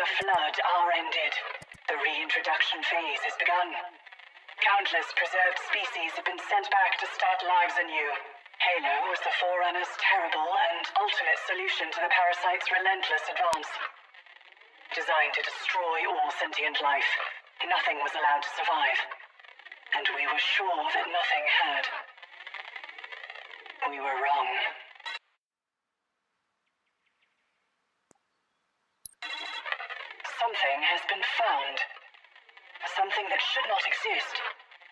the Flood are ended. The reintroduction phase has begun. Countless preserved species have been sent back to start lives anew. Halo was the Forerunner's terrible and ultimate solution to the parasite's relentless advance. Designed to destroy all sentient life, nothing was allowed to survive. And we were sure that nothing had. We were wrong. Something has been found. Something that should not exist,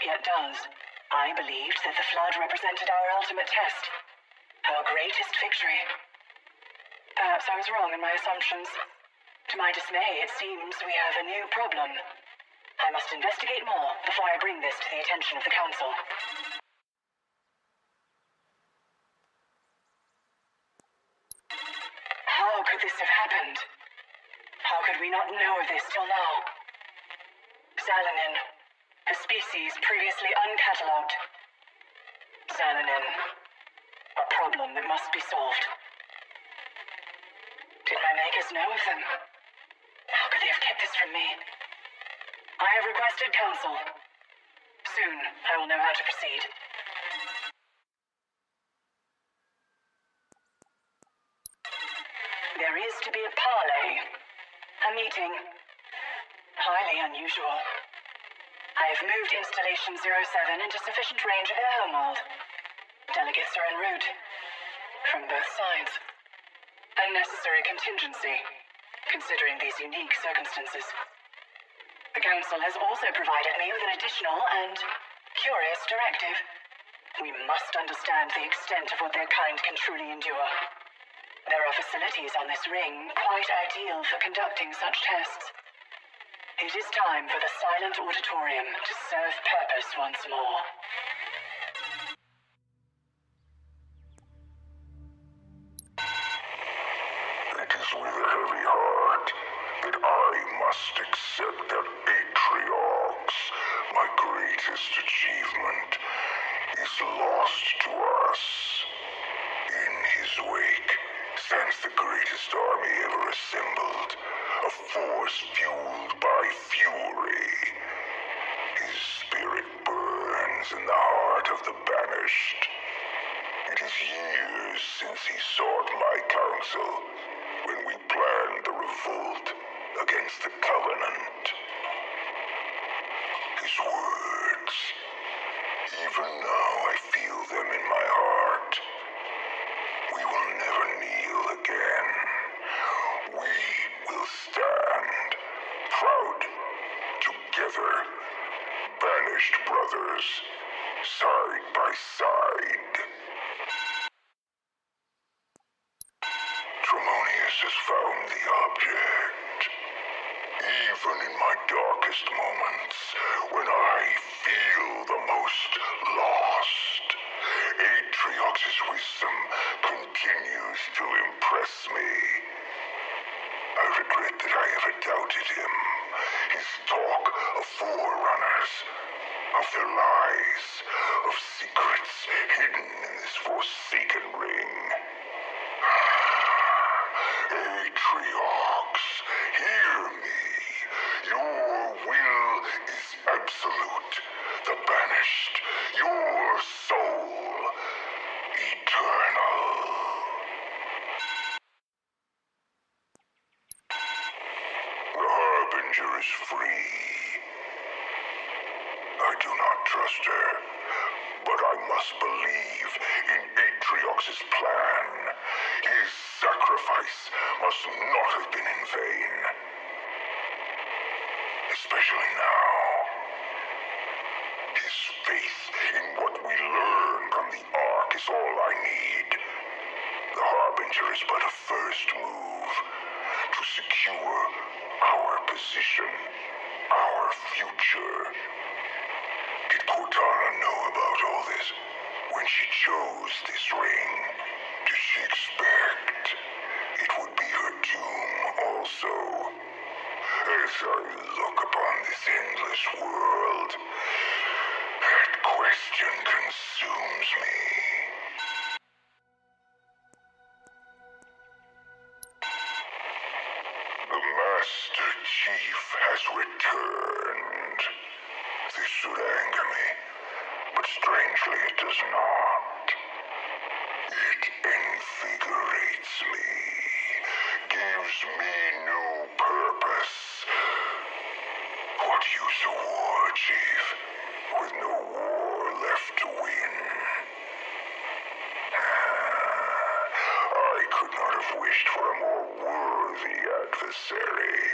yet does. I believed that the Flood represented our ultimate test. Our greatest victory. Perhaps I was wrong in my assumptions. To my dismay, it seems we have a new problem. I must investigate more before I bring this to the attention of the Council. How could this have happened? How could we not know of this till now? Xalanin, a species previously uncatalogued. Xalanin, a problem that must be solved. Did my makers know of them? How could they have kept this from me? I have requested counsel. Soon, I will know how to proceed. There is to be a parley. A meeting. Highly unusual. I have moved Installation 07 into sufficient range of their homeworld. Delegates are en route. From both sides. A necessary contingency, considering these unique circumstances. The Council has also provided me with an additional and curious directive. We must understand the extent of what their kind can truly endure. There are facilities on this ring quite ideal for conducting such tests. It is time for the silent auditorium to serve purpose once more. It is with a heavy heart that I must accept that Atriox, my greatest achievement, is lost to us. In his wake stands the greatest army ever assembled, a force fueled by fury. His spirit burns in the heart of the Banished. It is years since he sought my counsel, when we planned the revolt against the Covenant. His words, even now I feel them in my heart. We will never kneel again. We will stand, proud, together, Banished brothers, side by side. Tremonius has found the object. Even in my darkest moments, when I feel the most lost, Atriox's wisdom continues to impress me. I regret that I ever doubted him. His talk of forerunners, of their lies, of secrets hidden in this forsaken ring. Atriox, hear me. Your will is absolute. The Banished, your soul, eternal. The Harbinger is free. I do not trust her, but I must believe in Atriox's plan. His sacrifice must not have been in vain. Especially now. His faith in what we learned on the Ark is all I need. The Harbinger is but a first move to secure our position, our future. Did Cortana know about all this when she chose this ring? Did she expect it would be her doom also? As I look upon this endless world, that question consumes me. The Master chief has returned. This should anger me, but strangely it does not. It invigorates me, gives me new purpose. What use a war, Chief, with no war left to win? I could not have wished for a more worthy adversary.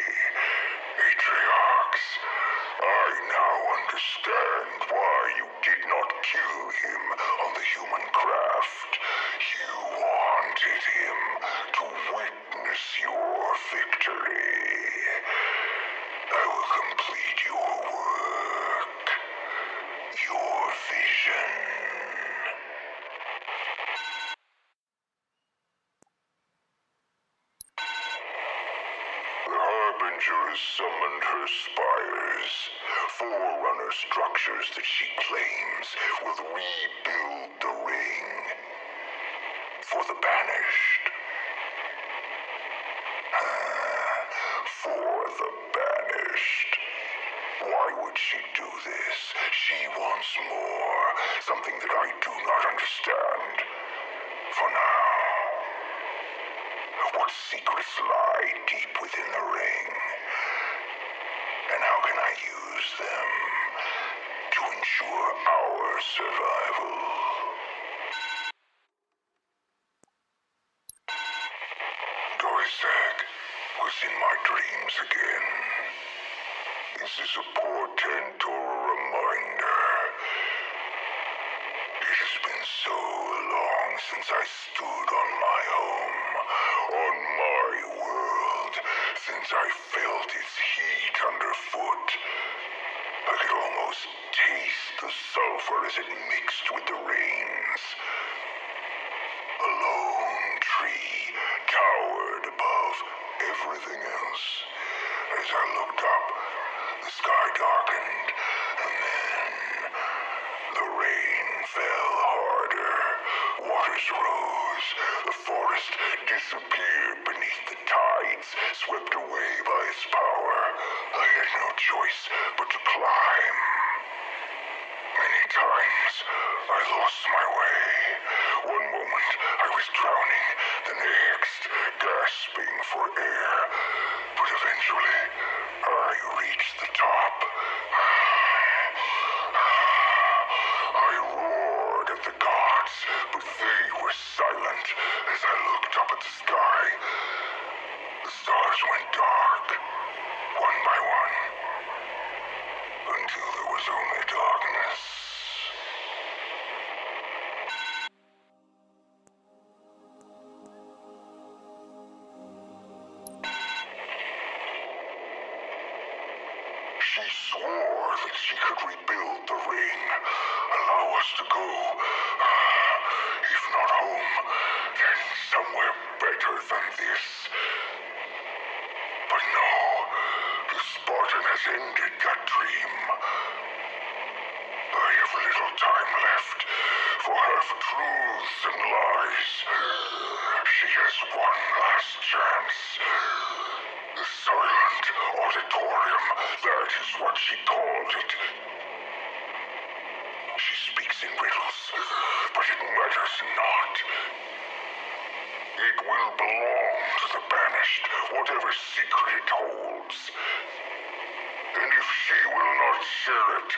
Atriox, I now understand why you did not kill him on the human craft. You wanted him to witness your victory. I will complete your work, your vision. The Harbinger has summoned her spires, forerunner structures that she claims will rebuild the ring for the Banished. For the Banished. Why would she do this? She wants more, something that I do not understand. For now. What secrets lie deep within the ring? And how can I use them to ensure our survival? Doisag was in my dreams again. This is a portent or a reminder. It has been so long since I stood on my home, on my world, since I felt its heat underfoot. I could almost taste the sulfur as it mixed with the rains. A lone tree towered above everything else. As I looked up, the sky darkened, and then the rain fell harder. Waters rose. The forest disappeared beneath the tides, swept away by its power. I had no choice but to climb. Many times I lost my way. One moment I was drowning, the next gasping for air. But eventually I reached the top. I roared at the gods, but they were silent as I looked up at the sky. The stars went dark, one by one, until there was only darkness. She swore that she could rebuild the ring, allow us to go, if not home, then somewhere better than this. But no, the Spartan has ended that dream. I have little time left for half-truths and lies. She has one last chance. The silent auditorium, that is what she called it. She speaks in riddles, but it matters not. It will belong to the Banished, whatever secret it holds. And if she will not share it,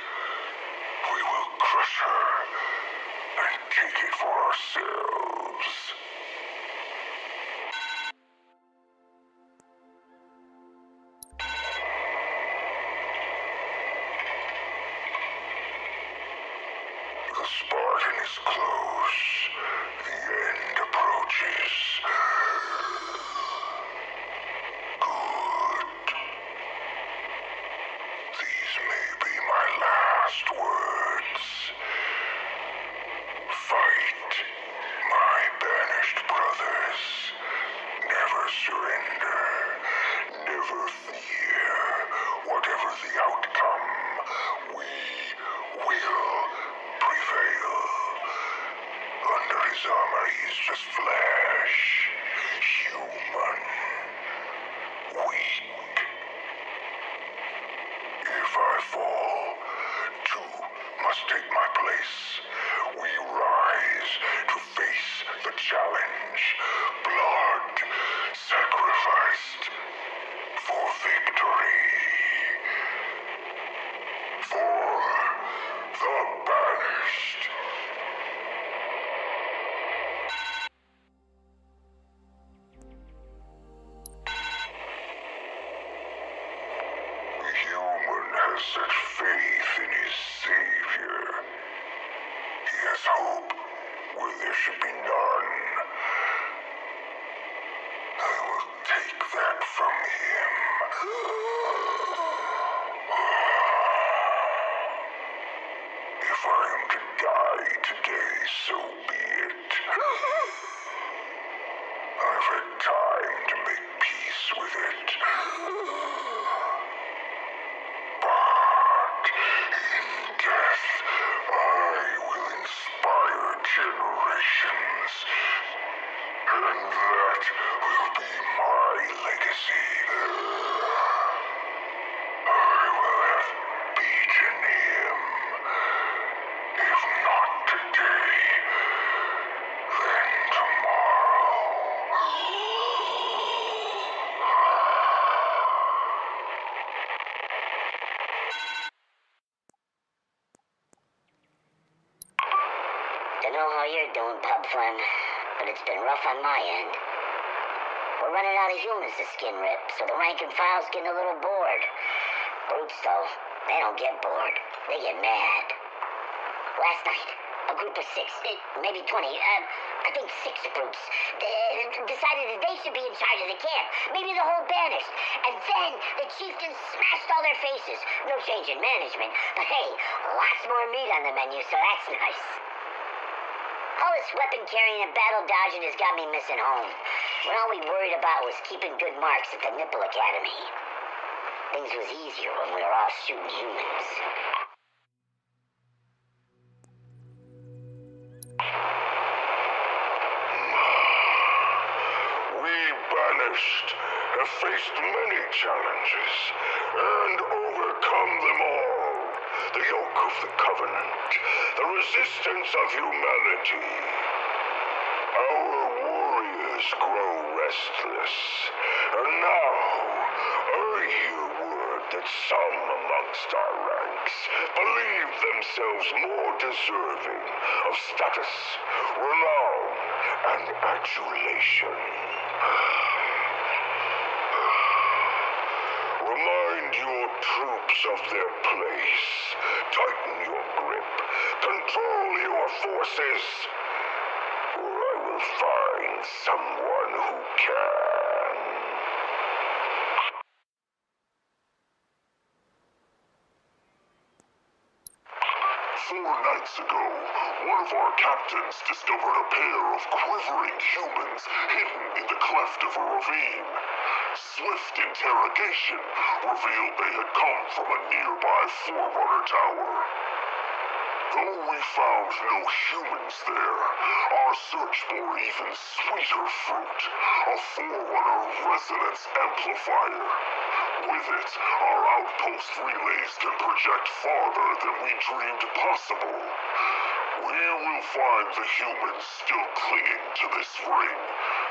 we will crush her and take it for ourselves. The Spartan is close. The end approaches. Good. These may be my last words. Fight, my banished brothers. Never surrender. Never fear. Whatever the outcome, we will prevail. Under his armor, he is just flesh, human, weak, I fall, two must take my place. We rise to face the challenge. Blood sacrificed for victory. For the Banished. The human has such faith in his savior. He has hope where there should be none. I will take that from him. If I am to die today, so be it. I've had time to make peace with it. But in death, I will inspire generations. And that will be my legacy. I will have beaten him. If not today, then tomorrow. Dunno how you're doing, Pub Fun, but it's been rough on my end. We're running out of humans to skin rip, so the rank and file's getting a little bored. Brutes, though, they don't get bored. They get mad. Last night, a group of 6, maybe 20, I think 6 brutes, decided that they should be in charge of the camp. Maybe the whole Banished. And then the chieftains smashed all their faces. No change in management, but hey, lots more meat on the menu, so that's nice. All this weapon carrying and battle dodging has got me missing home. When all we worried about was keeping good marks at the Nipple Academy. Things was easier when we were all shooting humans. We Banished have faced many challenges and overcome them all. The yoke of the Covenant, the resistance of humanity. Our warriors grow restless, and now I hear word that some amongst our ranks believe themselves more deserving of status, renown, and adulation. Remind your troops of their place. Tighten your grip. Control your forces. Or I will find someone who can. 4 nights ago, one of our captains discovered a pair of quivering humans hidden in the cleft of a ravine. Swift interrogation revealed they had come from a nearby Forerunner tower. Though we found no humans there, our search bore even sweeter fruit, a Forerunner resonance amplifier. With it, our outpost relays can project farther than we dreamed possible. We will find the humans still clinging to this ring,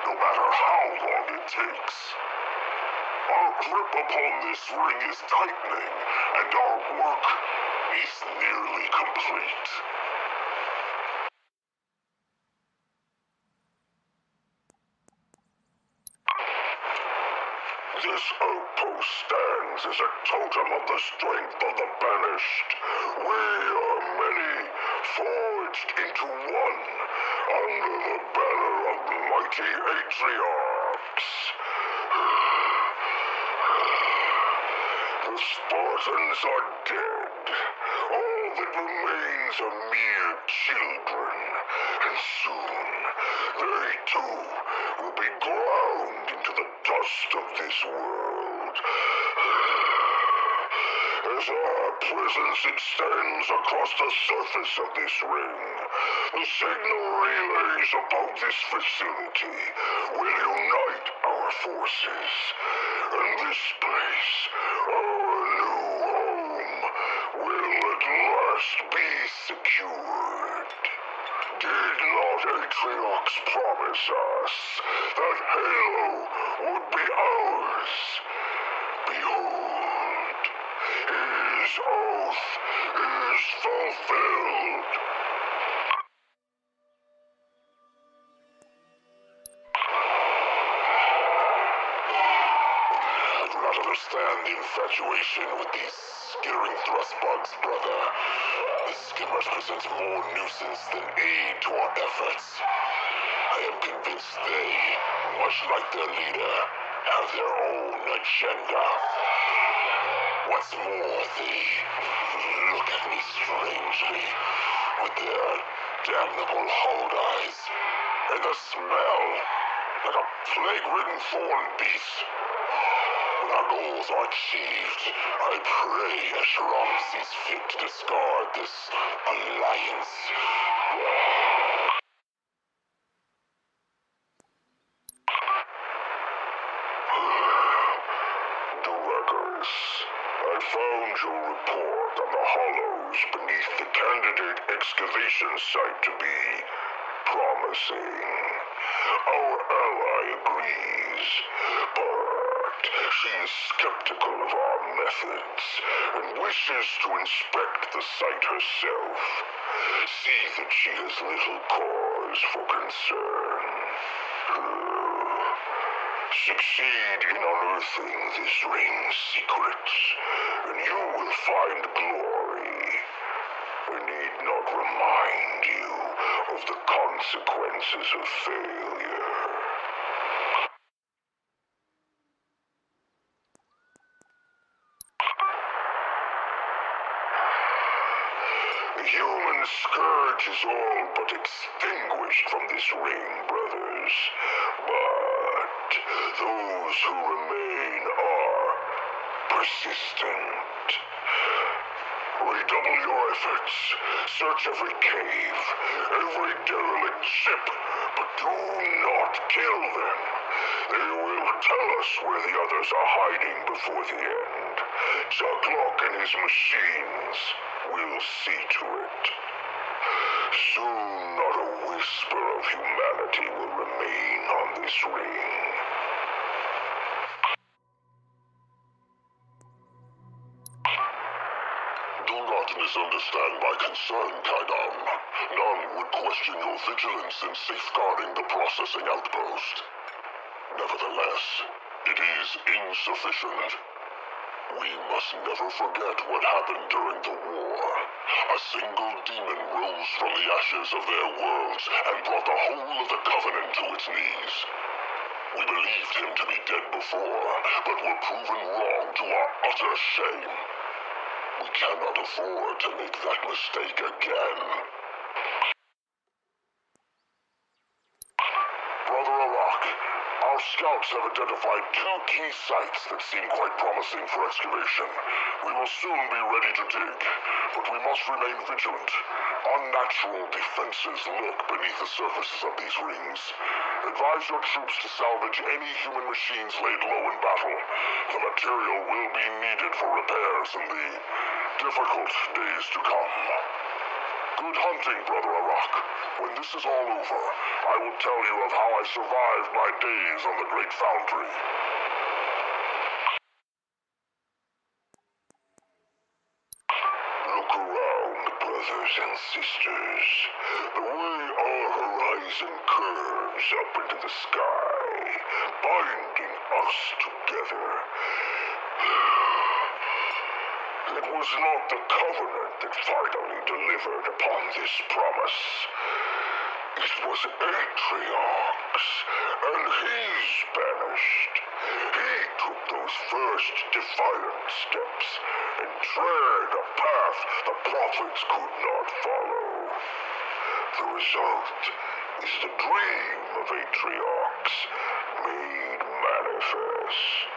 no matter how long it takes. Our grip upon this ring is tightening, and our work is nearly complete. This outpost stands as a totem of the strength of the Banished. We are many, forged into one, under the banner of mighty Atriarchs. The Spartans are dead. All that remains are mere children, and soon they too will be ground into the dust of this world. As our presence extends across the surface of this ring, the signal relays above this facility will unite our forces. And this place, our new home, must be secured. Did not Atriox promise us that Halo would be ours? Behold, his oath is fulfilled. I do not understand the infatuation with these skittering thrust bugs, brother. The skimmers present more nuisance than aid to our efforts. I am convinced they, much like their leader, have their own agenda. What's more, they look at me strangely with their damnable hold eyes, and the smell like a plague-ridden thorn beast. When our goals are achieved, I pray Eschaarum sees fit to discard this alliance. Directors, I found your report on the hollows beneath the candidate excavation site to be promising. Our ally agrees, but she is skeptical of our methods and wishes to inspect the site herself. See that she has little cause for concern. Succeed in unearthing this ring's secrets, and you will find glory. I need not remind you of the consequences of failure. The human scourge is all but extinguished from this ring, brothers. But those who remain are persistent. Redouble your efforts. Search every cave, every derelict ship, but do not kill them. They will tell us where the others are hiding before the end. Chucklock and his machines will see to it. Soon not a whisper of humanity will remain on this ring. Do not misunderstand my concern, Kaidan. None would question your vigilance in safeguarding the processing outpost. Nevertheless, it is insufficient. We must never forget what happened during the war. A single demon rose from the ashes of their worlds and brought the whole of the Covenant to its knees. We believed him to be dead before, but were proven wrong to our utter shame. We cannot afford to make that mistake again. Brother Arak, our scouts have identified 2 key sites that seem quite promising for excavation. We will soon be ready to dig, but we must remain vigilant. Unnatural defenses lurk beneath the surfaces of these rings. Advise your troops to salvage any human machines laid low in battle. The material will be needed for repairs in the difficult days to come. Good hunting, Brother Arak. When this is all over, I will tell you of how I survived my days on the Great Foundry. Look around, brothers and sisters. The way our horizon curves up into the sky, binding us together. It was not the Covenant that finally delivered upon this promise. It was Atriox, and he's banished. He took those first defiant steps and tread a path the prophets could not follow. The result is the dream of Atriox made manifest.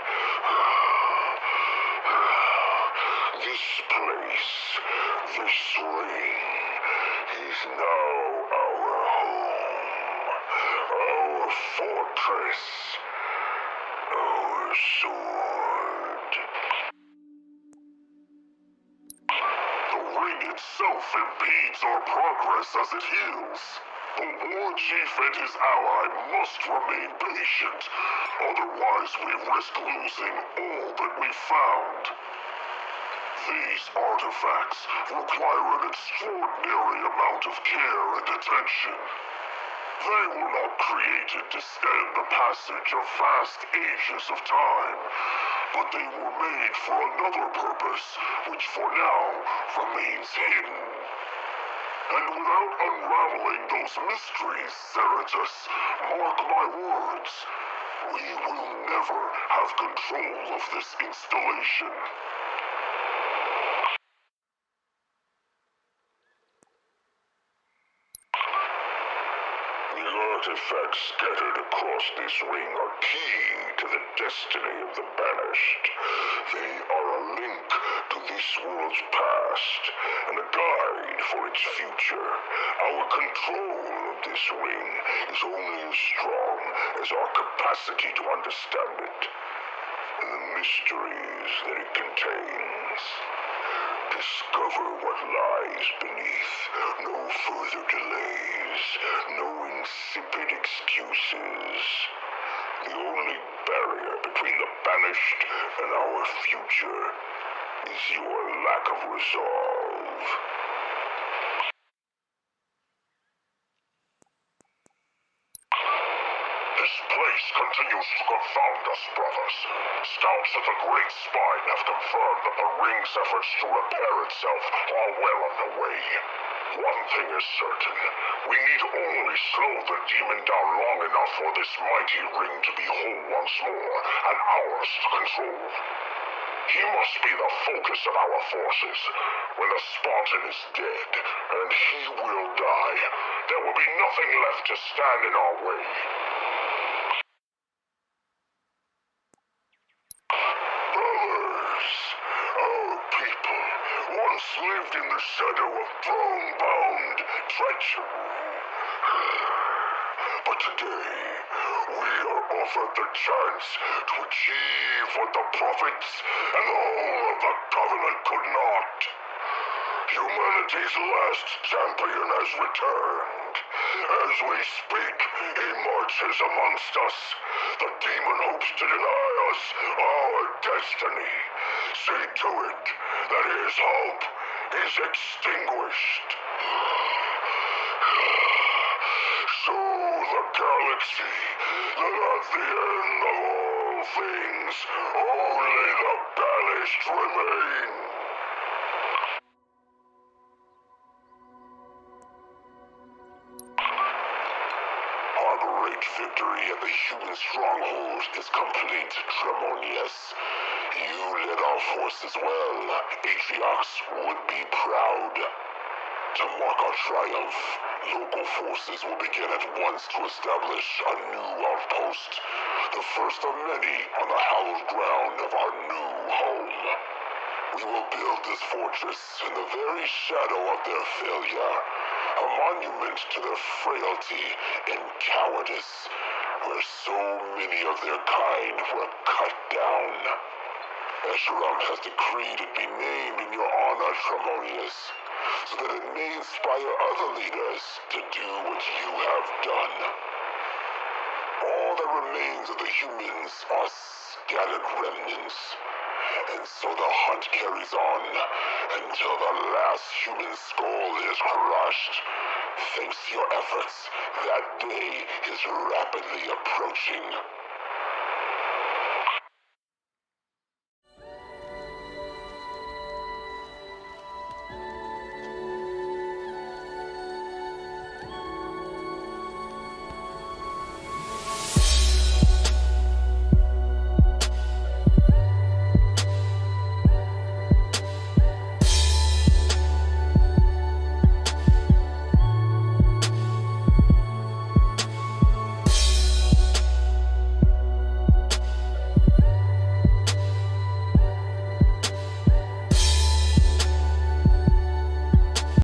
This place, this ring, is now our home, our fortress, our sword. The ring itself itself impedes our progress as it heals. The war chief and his ally must remain patient, otherwise we risk losing all that we found. These artifacts require an extraordinary amount of care and attention. They were not created to stand the passage of vast ages of time, but they were made for another purpose, which for now remains hidden. And without unraveling those mysteries, Cerritus, mark my words, we will never have control of this installation. The artifacts scattered across this ring are key to the destiny of the Banished. They are a link to this world's past and a guide for its future. Our control of this ring is only as strong as our capacity to understand it and the mysteries that it contains. Discover what lies beneath. No further delays. No insipid excuses. The only barrier between the Banished and our future is your lack of resolve. This place continues to confound us, brothers. Scouts at the Great Spine have confirmed that the ring's efforts to repair itself are well underway. One thing is certain. We need only slow the demon down long enough for this mighty ring to be whole once more, and ours to control. He must be the focus of our forces. When the Spartan is dead, and he will die, there will be nothing left to stand in our way. Brothers, our people once lived in the shadow of throne-bound treachery. But today, we are offered the chance to achieve what the prophets and the whole of the Covenant could not. Humanity's last champion has returned. As we speak, he marches amongst us. The demon hopes to deny us our destiny. See to it that his hope is extinguished. Show the galaxy that at the end of all things, only the Banished remain. Our great victory at the human stronghold is complete, Tremonius. You led our forces well. Atriox would be proud. To mark our triumph, local forces will begin at once to establish a new outpost, the first of many on the hallowed ground of our new home. We will build this fortress in the very shadow of their failure, a monument to their frailty and cowardice, where so many of their kind were cut down. Eschaarum has decreed it be named in your honor, Tremonius, so that it may inspire other leaders to do what you have done. All that remains of the humans are scattered remnants, and so the hunt carries on until the last human skull is crushed. Thanks to your efforts, that day is rapidly approaching.